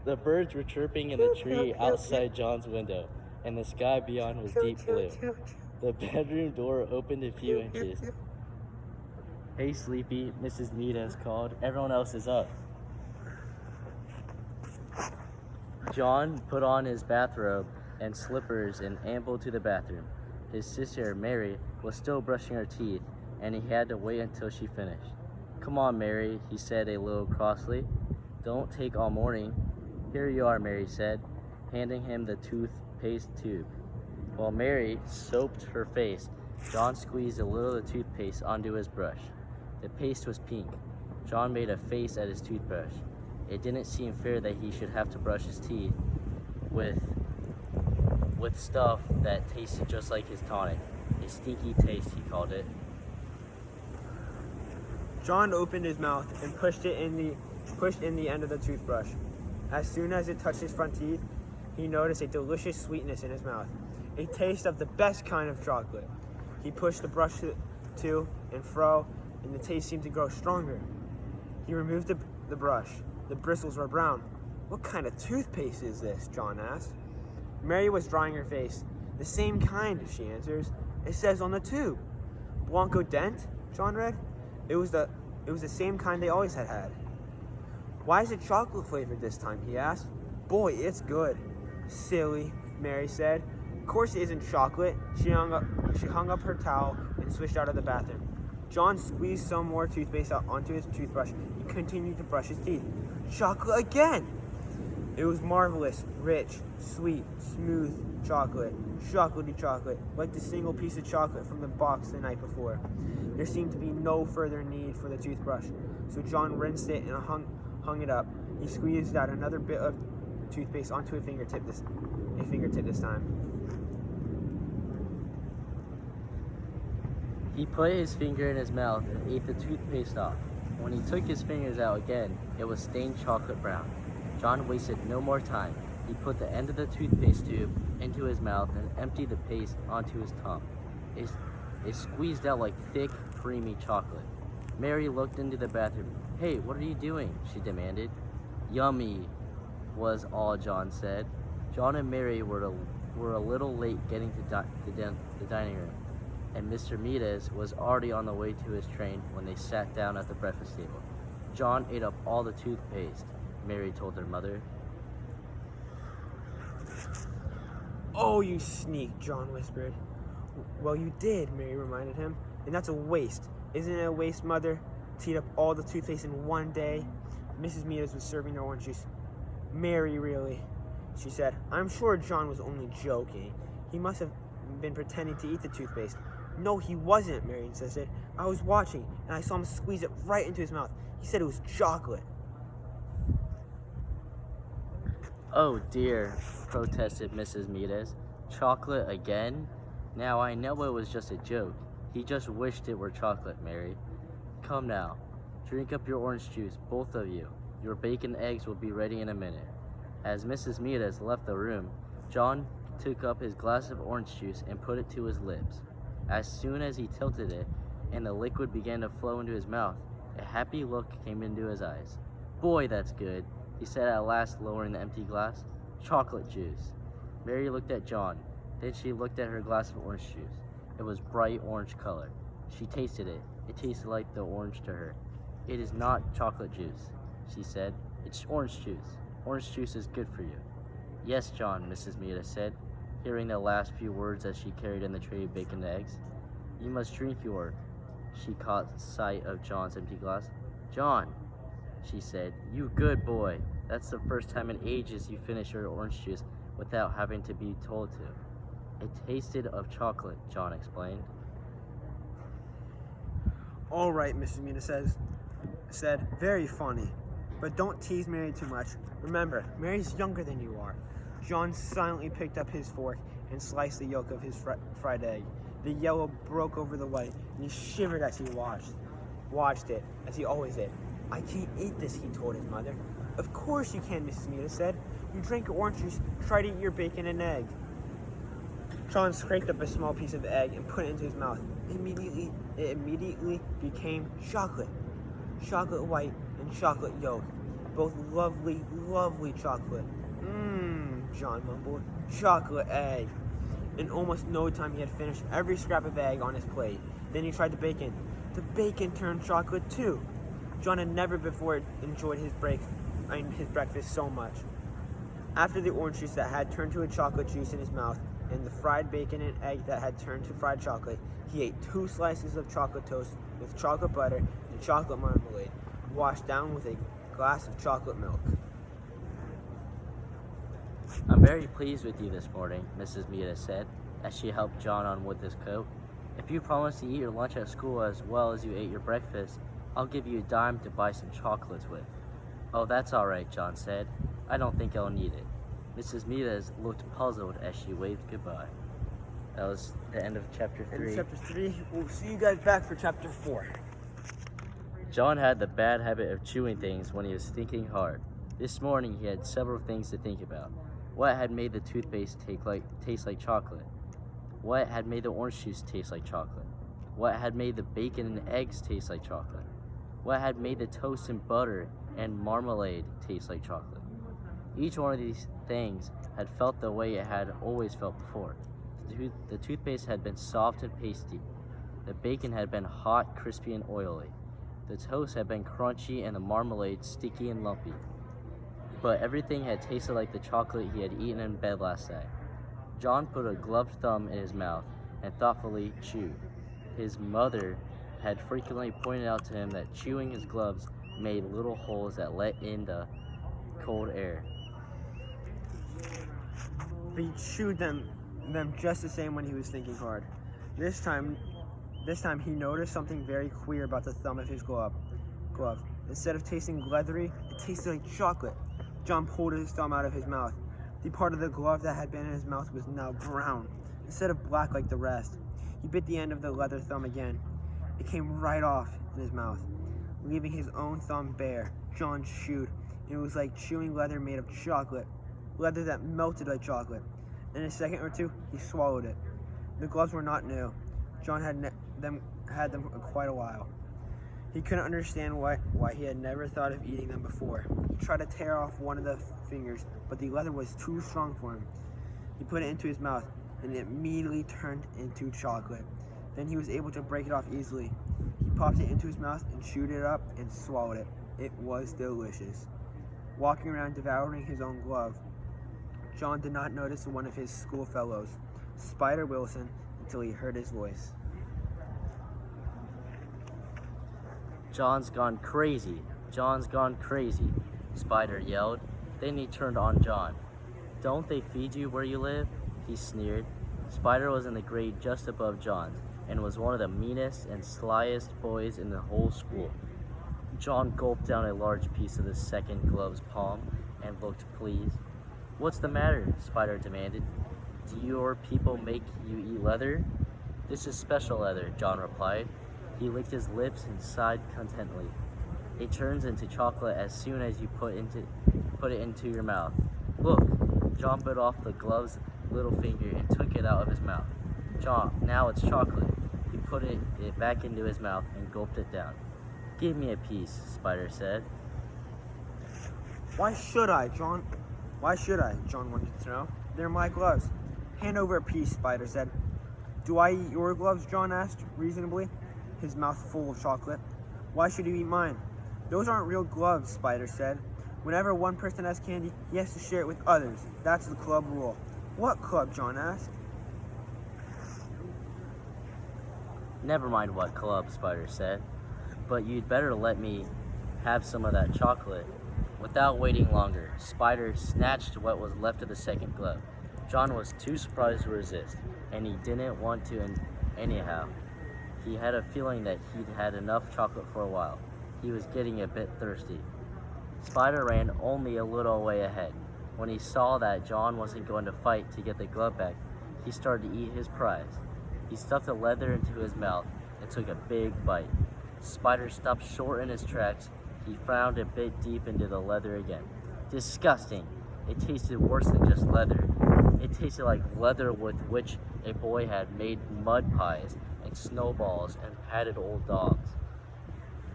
The birds were chirping in the tree outside John's window, and the sky beyond was deep blue. The bedroom door opened a few inches. "Hey, Sleepy," Mrs. Meadows called. "Everyone else is up." John put on his bathrobe and slippers and ambled to the bathroom. His sister, Mary, was still brushing her teeth, and he had to wait until she finished. "Come on, Mary," he said a little crossly. "Don't take all morning." "Here you are," Mary said, handing him the toothpaste tube. While Mary soaped her face, John squeezed a little of the toothpaste onto his brush. The paste was pink. John made a face at his toothbrush. It didn't seem fair that he should have to brush his teeth with stuff that tasted just like his tonic. A stinky taste, he called it. John opened his mouth and pushed in the end of the toothbrush. As soon as it touched his front teeth, he noticed a delicious sweetness in his mouth, a taste of the best kind of chocolate. He pushed the brush to and fro, and the taste seemed to grow stronger. He removed the brush. The bristles were brown. "What kind of toothpaste is this?" John asked. Mary was drying her face. "The same kind," she answers. "It says on the tube." "Blanco Dent," John read. It was the same kind they always had. "Why is it chocolate flavored this time?" he asked. "Boy, it's good." "Silly," Mary said. "Of course it isn't chocolate." She hung up her towel and switched out of the bathroom. John squeezed some more toothpaste out onto his toothbrush and continued to brush his teeth. Chocolate again! It was marvelous, rich, sweet, smooth chocolate, chocolatey chocolate, like the single piece of chocolate from the box the night before. There seemed to be no further need for the toothbrush, so John rinsed it and hung it up. He squeezed out another bit of toothpaste onto a fingertip this time. He put his finger in his mouth and ate the toothpaste off. When he took his fingers out again, it was stained chocolate brown. John wasted no more time. He put the end of the toothpaste tube into his mouth and emptied the paste onto his tongue. It squeezed out like thick, creamy chocolate. Mary looked into the bathroom. "Hey, what are you doing?" she demanded. "Yummy," was all John said. John and Mary were a little late getting to the dining room, and Mr. Meadows was already on the way to his train when they sat down at the breakfast table. John ate up all the toothpaste, Mary told her mother. "Oh, you sneak," John whispered. "Well, you did," Mary reminded him. "And that's a waste. Isn't it a waste, Mother, to eat up all the toothpaste in one day?" Mrs. Meadows was serving their orange juice. "Mary, really," she said. "I'm sure John was only joking. He must have been pretending to eat the toothpaste." "No, he wasn't," Mary insisted. "I was watching, and I saw him squeeze it right into his mouth. He said it was chocolate." "Oh dear," protested Mrs. Meadows. "Chocolate again? Now I know it was just a joke. He just wished it were chocolate, Mary. Come now, drink up your orange juice, both of you. Your bacon and eggs will be ready in a minute." As Mrs. Meadows left the room, John took up his glass of orange juice and put it to his lips. As soon as he tilted it and the liquid began to flow into his mouth, a happy look came into his eyes. "Boy, that's good," he said at last, lowering the empty glass. "Chocolate juice." Mary looked at John. Then she looked at her glass of orange juice. It was bright orange color. She tasted it. It tasted like the orange to her. "It is not chocolate juice," she said. "It's orange juice. Orange juice is good for you." "Yes, John," Mrs. Meadows said, hearing the last few words as she carried in the tray of bacon and eggs. "You must drink your—" She caught sight of John's empty glass. "John," she said, "you good boy. That's the first time in ages you finished your orange juice without having to be told to." "It tasted of chocolate," John explained. "All right," Mrs. Meadows said, "very funny. But don't tease Mary too much. Remember, Mary's younger than you are." John silently picked up his fork and sliced the yolk of his fried egg. The yellow broke over the white, and he shivered as he watched it, as he always did. "I can't eat this," he told his mother. "Of course you can," Mrs. Meadows said. "You drank your orange juice. Try to eat your bacon and egg." John scraped up a small piece of egg and put it into his mouth. It immediately became chocolate. Chocolate white and chocolate yolk. both lovely, lovely chocolate. John mumbled. Chocolate egg. In almost no time, he had finished every scrap of egg on his plate. Then he tried the bacon. The bacon turned chocolate too. John had never before enjoyed his breakfast so much. After the orange juice that had turned to a chocolate juice in his mouth, and the fried bacon and egg that had turned to fried chocolate, he ate 2 slices of chocolate toast with chocolate butter and chocolate marmalade, washed down with a glass of chocolate milk. I'm very pleased with you this morning, Mrs. Mita said, as she helped John on with his coat. If you promise to eat your lunch at school as well as you ate your breakfast, I'll give you a dime to buy some chocolates with. Oh, that's all right, John said. I don't think I'll need it. Mrs. Mitas looked puzzled as she waved goodbye. That was the end of chapter 3. Chapter 3. We'll see you guys back for chapter 4. John had the bad habit of chewing things when he was thinking hard. This morning he had several things to think about. What had made the toothpaste taste like chocolate? What had made the orange juice taste like chocolate? What had made the bacon and eggs taste like chocolate? What had made the toast and butter and marmalade taste like chocolate? Each one of these things had felt the way it had always felt before. The toothpaste had been soft and pasty. The bacon had been hot, crispy, and oily. The toast had been crunchy and the marmalade sticky and lumpy. But everything had tasted like the chocolate he had eaten in bed last night. John put a gloved thumb in his mouth and thoughtfully chewed. His mother had frequently pointed out to him that chewing his gloves made little holes that let in the cold air. But he chewed them just the same when he was thinking hard. This time he noticed something very queer about the thumb of his glove. Instead of tasting leathery, it tasted like chocolate. John pulled his thumb out of his mouth. The part of the glove that had been in his mouth was now brown, instead of black like the rest. He bit the end of the leather thumb again. It came right off in his mouth, leaving his own thumb bare. John chewed. It was like chewing leather made of chocolate, leather that melted like chocolate. In a second or two, he swallowed it. The gloves were not new. John had them quite a while. He couldn't understand why he had never thought of eating them before. He tried to tear off one of the fingers, but the leather was too strong for him. He put it into his mouth, and it immediately turned into chocolate. Then he was able to break it off easily. He popped it into his mouth and chewed it up and swallowed it. It was delicious. Walking around devouring his own glove, John did not notice one of his schoolfellows, Spider Wilson, until he heard his voice. John's gone crazy. John's gone crazy, Spider yelled. Then he turned on John. Don't they feed you where you live? He sneered. Spider was in the grade just above John's and was one of the meanest and slyest boys in the whole school. John gulped down a large piece of the second glove's palm and looked pleased. What's the matter? Spider demanded. Do your people make you eat leather? This is special leather, John replied. He licked his lips and sighed contentedly. It turns into chocolate as soon as you put it into your mouth. Look, John bit off the glove's little finger and took it out of his mouth. John, now it's chocolate. He put it back into his mouth and gulped it down. Give me a piece, Spider said. Why should I, John? Why should I? John wanted to know. They're my gloves. Hand over a piece, Spider said. Do I eat your gloves? John asked reasonably, his mouth full of chocolate. Why should you eat mine? Those aren't real gloves, Spider said. Whenever one person has candy, he has to share it with others. That's the club rule. What club? John asked. Never mind what club, Spider said. But you'd better let me have some of that chocolate. Without waiting longer, Spider snatched what was left of the second glove. John was too surprised to resist, and he didn't want to anyhow. He had a feeling that he'd had enough chocolate for a while. He was getting a bit thirsty. Spider ran only a little way ahead. When he saw that John wasn't going to fight to get the glove back, he started to eat his prize. He stuffed the leather into his mouth and took a big bite. Spider stopped short in his tracks. He frowned and bit deep into the leather again. Disgusting! It tasted worse than just leather. It tasted like leather with which a boy had made mud pies and snowballs and patted old dogs.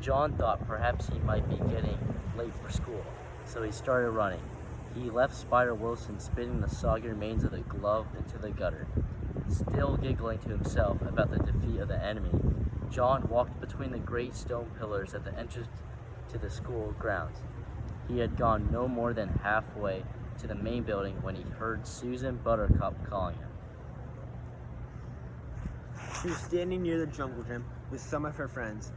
John thought perhaps he might be getting late for school. so he started running. He left Spider Wilson spinning the soggy remains of the glove into the gutter. Still giggling to himself about the defeat of the enemy, John walked between the great stone pillars at the entrance to the school grounds. He had gone no more than halfway to the main building when he heard Susan Buttercup calling him. She was standing near the jungle gym with some of her friends.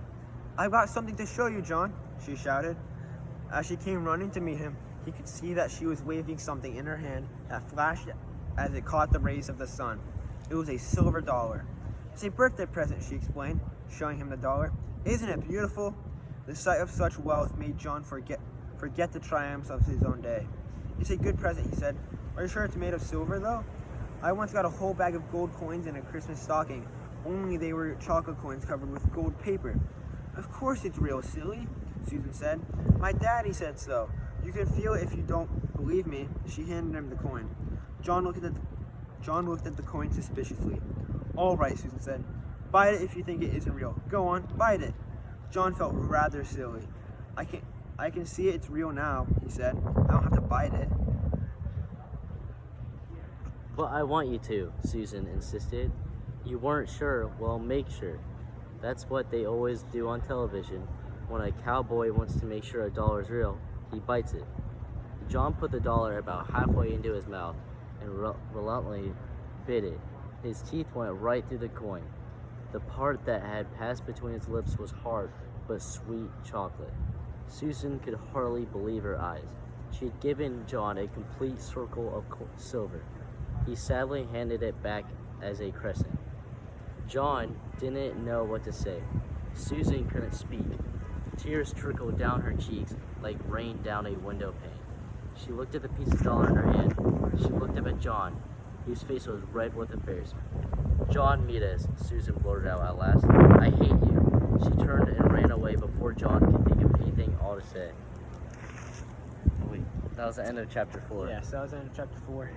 "I've got something to show you, John," she shouted. As she came running to meet him, he could see that she was waving something in her hand that flashed as it caught the rays of the sun. It was a silver dollar. "It's a birthday present," she explained, showing him the dollar. "Isn't it beautiful?" The sight of such wealth made John forget the triumphs of his own day. "It's a good present," he said. "Are you sure it's made of silver, though? I once got a whole bag of gold coins in a Christmas stocking, only they were chocolate coins covered with gold paper." "Of course it's real, silly," Susan said. "My daddy said so. You can feel it if you don't believe me." She handed him the coin. John looked at the coin suspiciously. "All right," Susan said. "Bite it if you think it isn't real. Go on, bite it." John felt rather silly. I can see it's real now," he said. "I don't have to bite it." "But I want you to," Susan insisted. "You weren't sure, well, make sure. That's what they always do on television. When a cowboy wants to make sure a dollar is real, he bites it." John put the dollar about halfway into his mouth and reluctantly bit it. His teeth went right through the coin. The part that had passed between his lips was hard but sweet chocolate. Susan could hardly believe her eyes. She had given John a complete circle of silver. He sadly handed it back as a crescent. John didn't know what to say. Susan couldn't speak. Tears trickled down her cheeks like rain down a window pane. She looked at the piece of dollar in her hand. She looked up at John, whose face was red with embarrassment. "John Mides," Susan blurted out at last. "I hate you." She turned and ran away before John could think of anything all to say. Wait, that was the end of chapter 4. Yes, that was the end of chapter 4.